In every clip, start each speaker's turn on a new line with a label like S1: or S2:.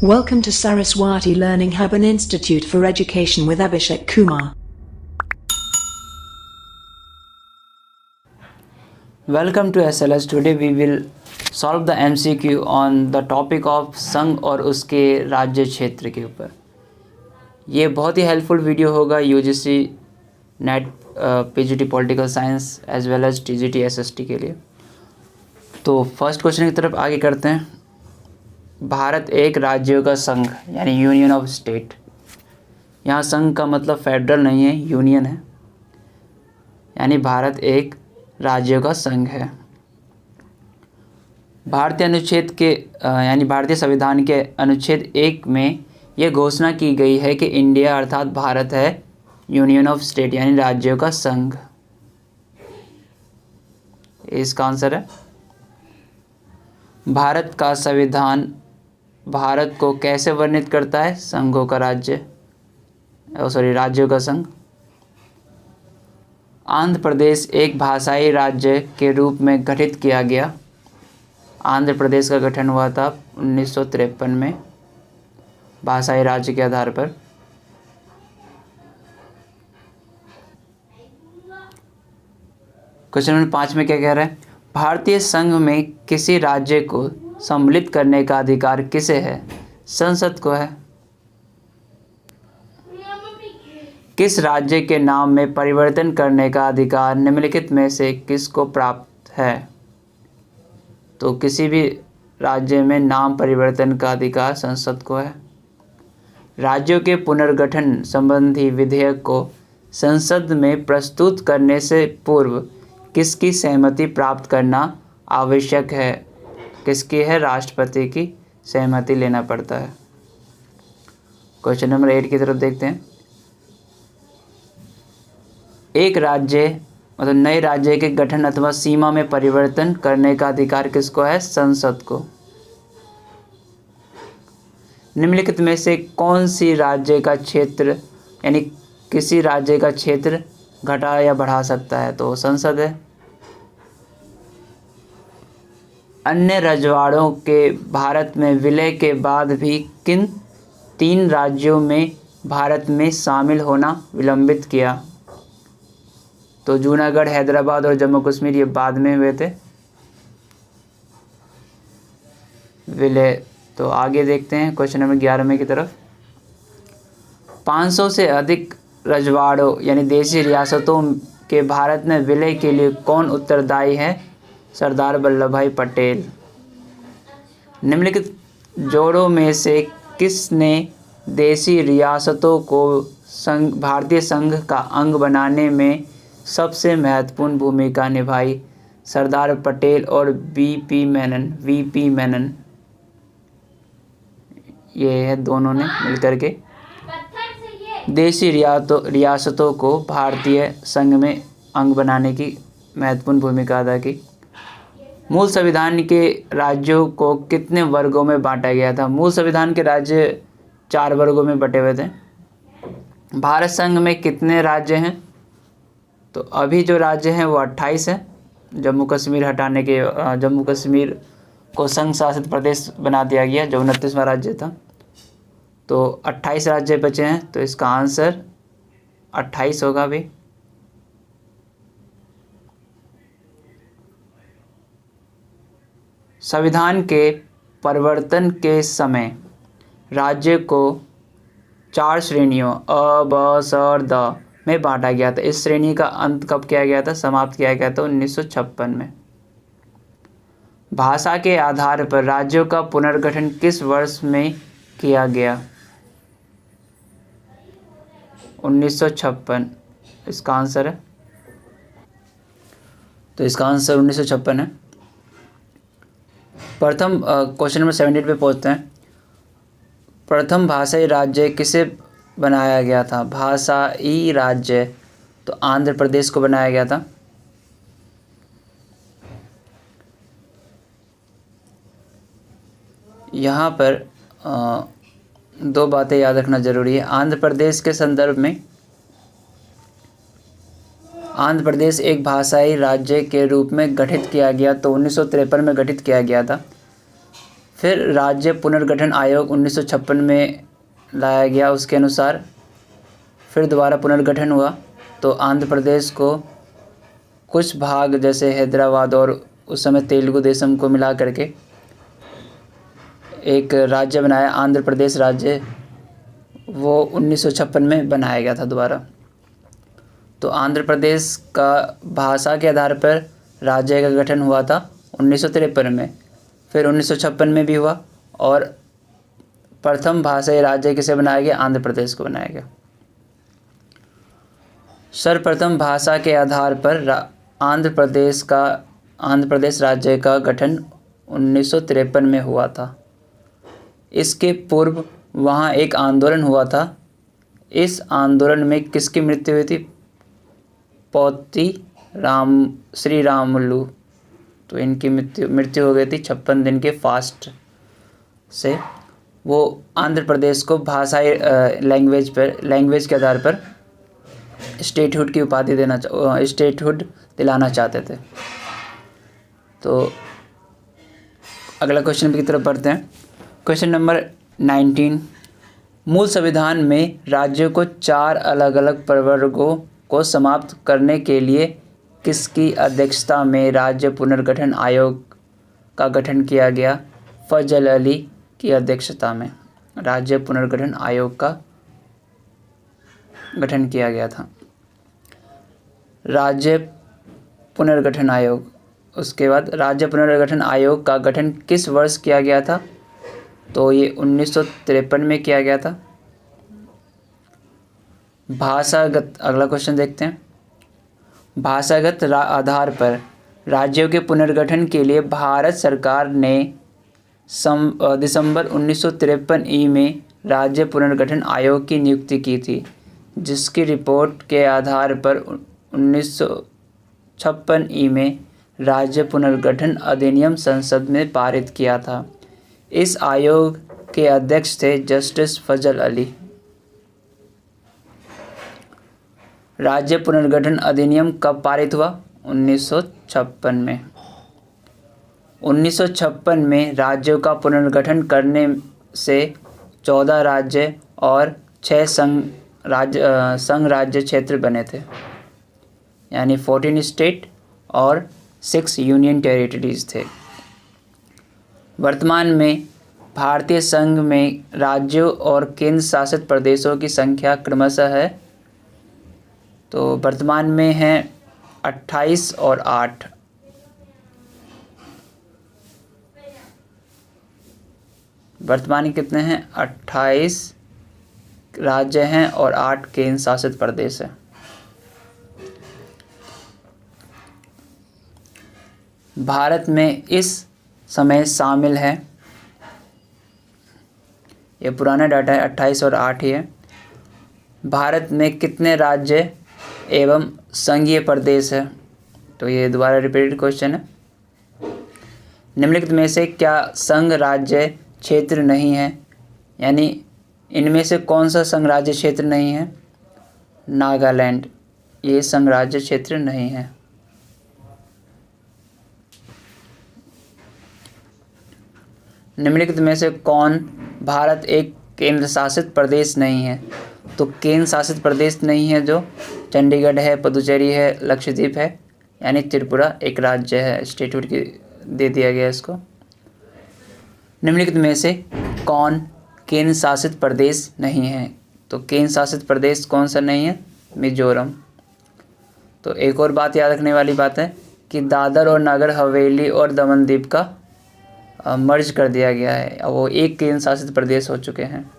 S1: Welcome to Saraswati Learning Hub and Institute for Education with Abhishek Kumar.
S2: Welcome to SLS. Today we will solve the MCQ on the topic of संघ और उसके राज्य क्षेत्र के ऊपर। ये बहुत ही हेल्पफुल वीडियो होगा UGC NET PGT political science as well as TGT SST के लिए। तो फर्स्ट क्वेश्चन की तरफ आगे करते हैं। भारत एक राज्यों का संघ यानी यूनियन ऑफ स्टेट। यहाँ संघ का मतलब फेडरल नहीं है, यूनियन है, यानी भारत एक राज्यों का संघ है। भारतीय अनुच्छेद के यानी भारतीय संविधान के अनुच्छेद 1 में यह घोषणा की गई है कि इंडिया अर्थात भारत है यूनियन ऑफ स्टेट यानी राज्यों का संघ। इसका आंसर है। भारत का संविधान भारत को कैसे वर्णित करता है? संघों का राज्य, राज्यों का संघ। आंध्र प्रदेश एक भाषाई राज्य के रूप में गठित किया गया। आंध्र प्रदेश का गठन हुआ था 1953 में भाषाई राज्य के आधार पर। क्वेश्चन नंबर 5 में क्या कह रहा है? भारतीय संघ में किसी राज्य को सम्मिलित करने का अधिकार किसे है? संसद को है। किस राज्य के नाम में परिवर्तन करने का अधिकार निम्नलिखित में से किसको प्राप्त है? तो किसी भी राज्य में नाम परिवर्तन का अधिकार संसद को है। राज्यों के पुनर्गठन संबंधी विधेयक को संसद में प्रस्तुत करने से पूर्व किसकी सहमति प्राप्त करना आवश्यक है? किसकी है? राष्ट्रपति की सहमति लेना पड़ता है। क्वेश्चन नंबर 8 की तरफ देखते हैं। एक राज्य मतलब नए राज्य के गठन अथवा सीमा में परिवर्तन करने का अधिकार किसको है? संसद को। निम्नलिखित में से कौन सी राज्य का क्षेत्र यानी किसी राज्य का क्षेत्र घटा या बढ़ा सकता है? तो संसद है। अन्य रजवाड़ों के भारत में विलय के बाद भी किन 3 राज्यों में भारत में शामिल होना विलंबित किया? तो जूनागढ़, हैदराबाद और जम्मू कश्मीर ये बाद में हुए थे विलय। तो आगे देखते हैं क्वेश्चन नंबर 11 में की तरफ। 500 से अधिक रजवाड़ों यानी देशी रियासतों के भारत में विलय के लिए कौन उत्तरदायी है? सरदार वल्लभ भाई पटेल। निम्नलिखित जोड़ों में से किसने देशी रियासतों को भारतीय संघ का अंग बनाने में सबसे महत्वपूर्ण भूमिका निभाई? सरदार पटेल और वीपी मेनन। ये है दोनों ने मिलकर के देशी रियासतों को भारतीय संघ में अंग बनाने की महत्वपूर्ण भूमिका अदा की। मूल संविधान के राज्यों को कितने वर्गों में बांटा गया था? मूल संविधान के राज्य 4 वर्गों में बटे हुए थे। भारत संघ में कितने राज्य हैं? तो अभी जो राज्य हैं वो 28 हैं। जम्मू कश्मीर हटाने के जम्मू कश्मीर को संघ शासित प्रदेश बना दिया गया जो 29वां राज्य था। तो 28 राज्य बचे हैं। तो इसका आंसर 28 होगा। अभी संविधान के परिवर्तन के समय राज्य को 4 श्रेणियों अ, ब, स और द में बांटा गया था। इस श्रेणी का अंत कब किया गया था? समाप्त किया गया था 1956 में। भाषा के आधार पर राज्यों का पुनर्गठन किस वर्ष में किया गया? 1956 इसका आंसर है। तो इसका आंसर 1956 है। प्रथम क्वेश्चन नंबर 78 पे पहुंचते हैं। प्रथम भाषाई राज्य किसे बनाया गया था? भाषाई राज्य तो आंध्र प्रदेश को बनाया गया था। यहाँ पर 2 बातें याद रखना जरूरी है। आंध्र प्रदेश के संदर्भ में आंध्र प्रदेश एक भाषाई राज्य के रूप में गठित किया गया तो 1953 में गठित किया गया था। फिर राज्य पुनर्गठन आयोग 1956 में लाया गया। उसके अनुसार फिर दोबारा पुनर्गठन हुआ तो आंध्र प्रदेश को कुछ भाग जैसे हैदराबाद और उस समय तेलुगु देशम को मिला करके एक राज्य बनाया, आंध्र प्रदेश राज्य, वो 1956 में बनाया गया था दोबारा। तो आंध्र प्रदेश का भाषा के आधार पर राज्य का गठन हुआ था 1953 में, फिर 1956 में भी हुआ, और प्रथम भाषाई राज्य किसे बनाया गया? आंध्र प्रदेश को बनाया गया। सर्वप्रथम भाषा के आधार पर आंध्र प्रदेश राज्य का गठन 1953 में हुआ था। इसके पूर्व वहाँ एक आंदोलन हुआ था। इस आंदोलन में किसकी मृत्यु हुई थी? पौती श्री रामुलु। तो इनकी मृत्यु हो गई थी 56 दिन के फास्ट से। वो आंध्र प्रदेश को भाषाई लैंग्वेज के आधार पर स्टेटहुड की उपाधि स्टेटहुड दिलाना चाहते थे। तो अगला क्वेश्चन की तरफ बढ़ते हैं। क्वेश्चन नंबर 19, मूल संविधान में राज्यों को 4 अलग अलग प्रवर्गों को समाप्त करने के लिए किसकी अध्यक्षता में राज्य पुनर्गठन आयोग का गठन किया गया? फजल अली की अध्यक्षता में राज्य पुनर्गठन आयोग का गठन किया गया था। राज्य पुनर्गठन आयोग, उसके बाद राज्य पुनर्गठन आयोग का गठन किस वर्ष किया गया था? तो ये 1953 में किया गया था। भाषागत, अगला क्वेश्चन देखते हैं। भाषागत आधार पर राज्यों के पुनर्गठन के लिए भारत सरकार ने दिसंबर 1953 ई में राज्य पुनर्गठन आयोग की नियुक्ति की थी, जिसकी रिपोर्ट के आधार पर 1956 ई में राज्य पुनर्गठन अधिनियम संसद में पारित किया था। इस आयोग के अध्यक्ष थे जस्टिस फजल अली। राज्य पुनर्गठन अधिनियम कब पारित हुआ? 1956 में। 1956 में राज्यों का पुनर्गठन करने से 14 राज्य और 6 संघ राज्य क्षेत्र बने थे, यानी 14 स्टेट और 6 यूनियन टेरिटरीज थे। वर्तमान में भारतीय संघ में राज्यों और केंद्र शासित प्रदेशों की संख्या क्रमशः है, तो वर्तमान में है 28 और 8। वर्तमान में कितने हैं? 28 राज्य हैं और 8 केंद्र शासित प्रदेश हैं। भारत में इस समय शामिल है, ये पुराना डाटा है, 28 और 8 ही है। भारत में कितने राज्य एवं संघीय प्रदेश है? तो ये दोबारा रिपीटेड क्वेश्चन है। निम्नलिखित में से क्या संघ राज्य क्षेत्र नहीं है? यानी इनमें से कौन सा संघ राज्य क्षेत्र नहीं है? नागालैंड, ये संघ राज्य क्षेत्र नहीं है। निम्नलिखित में से कौन भारत एक केंद्र शासित प्रदेश नहीं है? तो केंद्र शासित प्रदेश नहीं है जो चंडीगढ़ है, पुदुचेरी है, लक्षद्वीप है, यानी त्रिपुरा एक राज्य है, स्टेटहुड की दे दिया गया इसको। निम्नलिखित में से कौन केंद्र शासित प्रदेश नहीं है? तो केंद्र शासित प्रदेश कौन सा नहीं है? मिजोरम। तो एक और बात याद रखने वाली बात है कि दादर और नगर हवेली और दमन दीव का मर्ज कर दिया गया है, अब वो एक केंद्र शासित प्रदेश हो चुके हैं।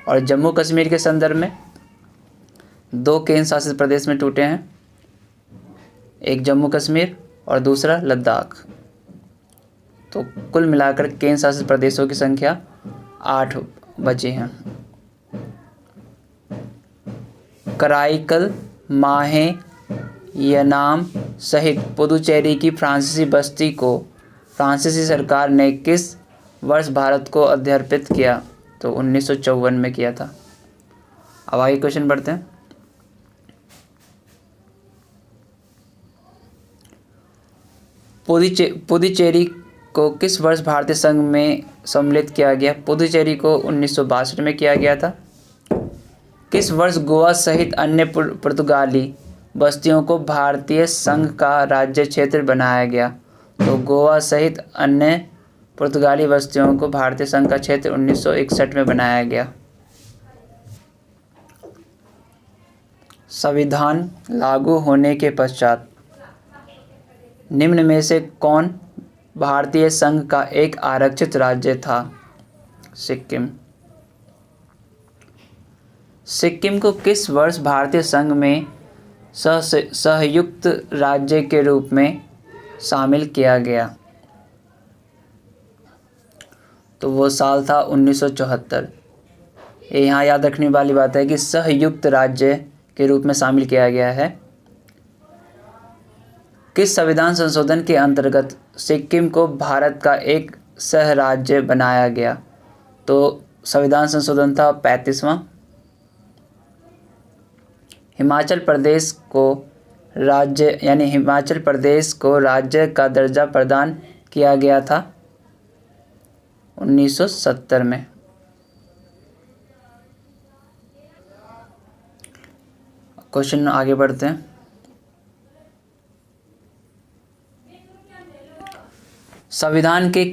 S2: और जम्मू कश्मीर के संदर्भ में 2 केंद्र शासित प्रदेश में टूटे हैं, एक जम्मू कश्मीर और दूसरा लद्दाख। तो कुल मिलाकर केंद्र शासित प्रदेशों की संख्या 8 बची हैं। कराईकल, माहे, यनाम सहित पुदुचेरी की फ्रांसीसी बस्ती को फ्रांसीसी सरकार ने किस वर्ष भारत को अर्पित किया? तो 1954 में किया था। अब आगे क्वेश्चन बढ़ते हैं। पुदुचेरी को किस वर्ष भारतीय संघ में सम्मिलित किया गया? पुदुचेरी को 1962 में किया गया था। किस वर्ष गोवा सहित अन्य पुर्तगाली बस्तियों को भारतीय संघ का राज्य क्षेत्र बनाया गया? तो गोवा सहित अन्य पुर्तगाली बस्तियों को भारतीय संघ का क्षेत्र 1961 में बनाया गया। संविधान लागू होने के पश्चात निम्न में से कौन भारतीय संघ का एक आरक्षित राज्य था? सिक्किम। सिक्किम को किस वर्ष भारतीय संघ में सहयुक्त राज्य के रूप में शामिल किया गया? तो वो साल था 1974। ये यहाँ याद रखने वाली बात है कि सहयुक्त राज्य के रूप में शामिल किया गया है। किस संविधान संशोधन के अंतर्गत सिक्किम को भारत का एक सह राज्य बनाया गया? तो संविधान संशोधन था 35वां। हिमाचल प्रदेश को राज्य का दर्जा प्रदान किया गया था 1970 में। क्वेश्चन आगे बढ़ते हैं। संविधान के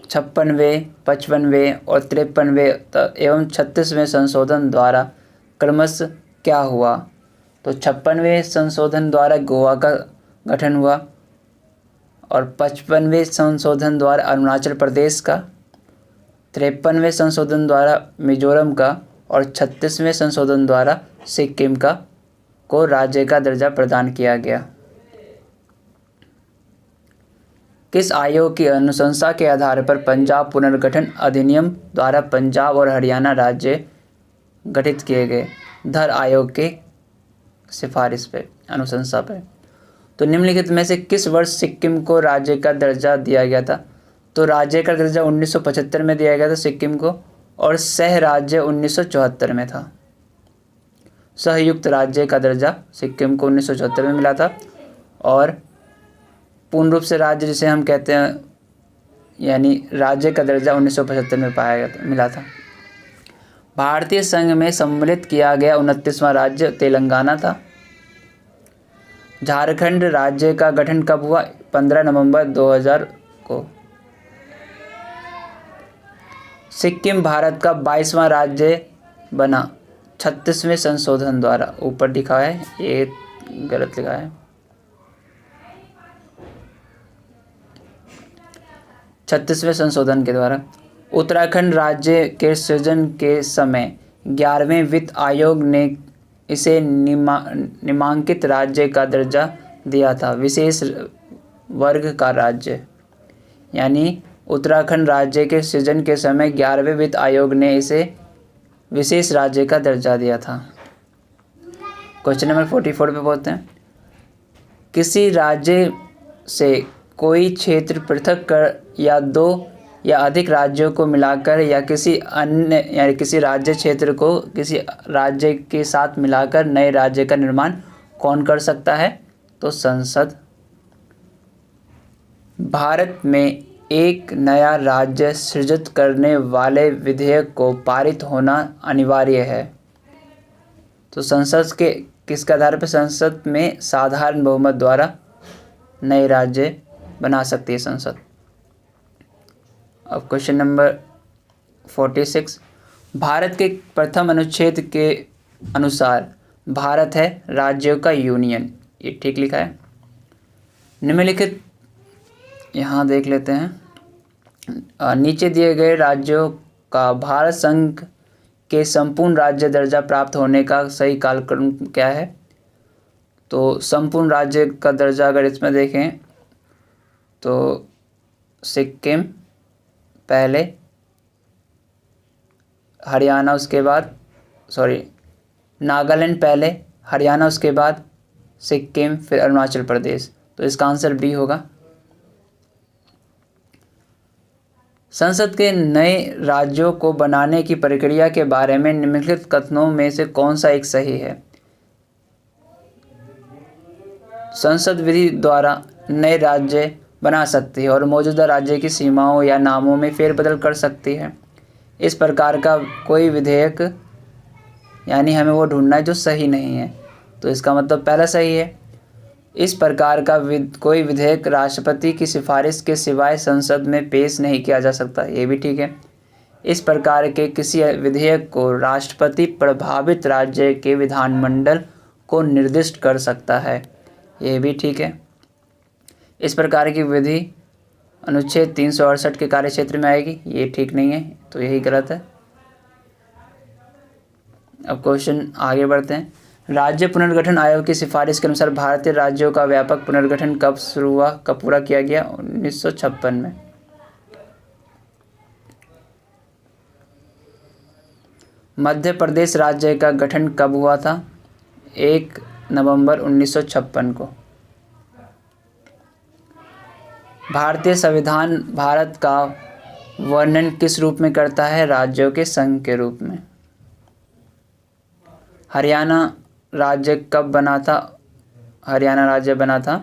S2: 56वें, 55वें और 53वें एवं 36वें संशोधन द्वारा क्रमशः क्या हुआ? तो 56वें संशोधन द्वारा गोवा का गठन हुआ और 55वें संशोधन द्वारा अरुणाचल प्रदेश का, 53वें संशोधन द्वारा मिजोरम का और 36वें संशोधन द्वारा सिक्किम को राज्य का दर्जा प्रदान किया गया। किस आयोग की अनुशंसा के आधार पर पंजाब पुनर्गठन अधिनियम द्वारा पंजाब और हरियाणा राज्य गठित किए गए? धर आयोग के सिफारिश पे, अनुशंसा पे। तो निम्नलिखित में से किस वर्ष सिक्किम को राज्य का दर्जा दिया गया था? तो राज्य का दर्जा 1975 में दिया गया था सिक्किम को और सह राज्य 1974 में था। सहयुक्त राज्य का दर्जा सिक्किम को 1974 में मिला था और पूर्ण रूप से राज्य जिसे हम कहते हैं यानी राज्य का दर्जा 1975 में मिला था। भारतीय संघ में सम्मिलित किया गया 29वां राज्य तेलंगाना था। झारखंड राज्य का गठन कब हुआ? 15 नवंबर 2000 को। सिक्किम भारत का 22वां राज्य बना 36वें संशोधन द्वारा। ऊपर लिखा है, ये गलत लिखा है। 36वें संशोधन के द्वारा। उत्तराखंड राज्य के सृजन के समय 11वें वित्त आयोग ने इसे निमांकित राज्य का दर्जा दिया था, विशेष वर्ग का राज्य। यानी उत्तराखंड राज्य के सृजन के समय 11वें वित्त आयोग ने इसे विशेष राज्य का दर्जा दिया था। क्वेश्चन नंबर 44 पे पहुंचते हैं। किसी राज्य से कोई क्षेत्र पृथक कर या दो या अधिक राज्यों को मिलाकर या किसी राज्य क्षेत्र को किसी राज्य के साथ मिलाकर नए राज्य का निर्माण कौन कर सकता है? तो संसद। भारत में एक नया राज्य सृजित करने वाले विधेयक को पारित होना अनिवार्य है। तो संसद के किसके आधार पर? संसद में साधारण बहुमत द्वारा नए राज्य बना सकती है संसद। अब क्वेश्चन नंबर 46। भारत के प्रथम अनुच्छेद के अनुसार भारत है राज्यों का यूनियन। ये ठीक लिखा है। निम्नलिखित यहाँ देख लेते हैं। नीचे दिए गए राज्यों का भारत संघ के संपूर्ण राज्य दर्जा प्राप्त होने का सही कालक्रम क्या है? तो संपूर्ण राज्य का दर्जा अगर इसमें देखें तो सिक्किम पहले, हरियाणा उसके बाद, नागालैंड पहले, हरियाणा उसके बाद, सिक्किम, फिर अरुणाचल प्रदेश। तो इसका आंसर बी होगा। संसद के नए राज्यों को बनाने की प्रक्रिया के बारे में निम्नलिखित कथनों में से कौन सा एक सही है? संसद विधि द्वारा नए राज्य बना सकती है और मौजूदा राज्य की सीमाओं या नामों में फेरबदल कर सकती है। इस प्रकार का कोई विधेयक, यानी हमें वो ढूंढना है जो सही नहीं है, तो इसका मतलब पहला सही है। इस प्रकार का कोई विधेयक राष्ट्रपति की सिफारिश के सिवाय संसद में पेश नहीं किया जा सकता, ये भी ठीक है। इस प्रकार के किसी विधेयक को राष्ट्रपति प्रभावित राज्य के विधानमंडल को निर्दिष्ट कर सकता है, ये भी ठीक है। इस प्रकार की विधि अनुच्छेद 368 के कार्यक्षेत्र में आएगी, ये ठीक नहीं है, तो यही गलत है। अब क्वेश्चन आगे बढ़ते हैं। राज्य पुनर्गठन आयोग की सिफारिश के अनुसार भारतीय राज्यों का व्यापक पुनर्गठन कब शुरू हुआ, कब पूरा किया गया? 1956 में। मध्य प्रदेश राज्य का गठन कब हुआ था? 1 नवंबर 1956 को। भारतीय संविधान भारत का वर्णन किस रूप में करता है? राज्यों के संघ के रूप में। हरियाणा राज्य कब बना था? हरियाणा राज्य बना था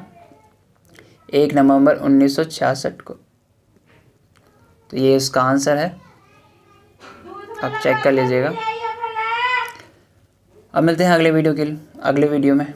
S2: 1 नवंबर 1966 को, तो ये इसका आंसर है, आप चेक कर लीजिएगा। अब मिलते हैं अगले वीडियो में।